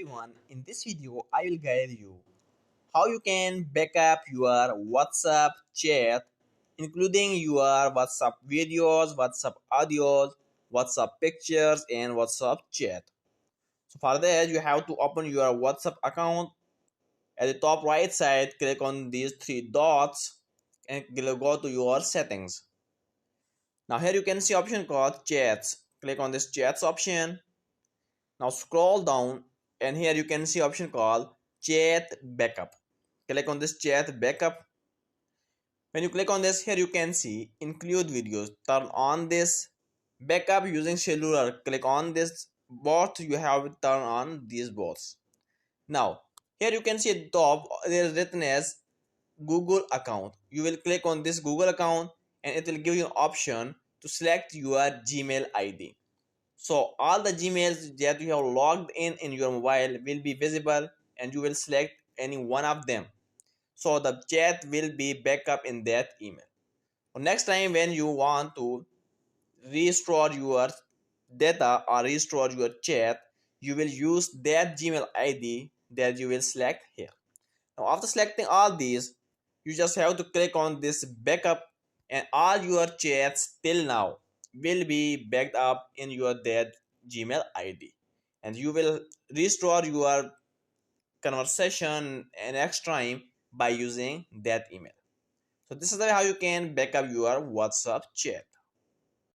everyone, in this video I will guide you how you can backup your WhatsApp chat, including your WhatsApp videos, WhatsApp audios, WhatsApp pictures and WhatsApp chat. So for that you have to open your WhatsApp account. At the top right side, click on these three dots and go to your settings. Now here you can see option called chats. Click on this chats option. Now scroll down and here you can see option called chat backup. Click on this chat backup. When you click on this, here you can see include videos. Turn on this backup using cellular. Click on this, both you have to turn on these both. Now here you can see at the top there is written as Google account. You will click on this Google account and it will give you an option to select your Gmail ID. So all the Gmails that you have logged in your mobile will be visible and you will select any one of them. So the chat will be backup in that email. Next time when you want to restore your data or restore your chat, you will use that Gmail ID that you will select here. Now after selecting all these, you just have to click on this backup and all your chats till now will be backed up in your that Gmail ID and you will restore your conversation next time by using that email. So this is how you can backup your WhatsApp chat.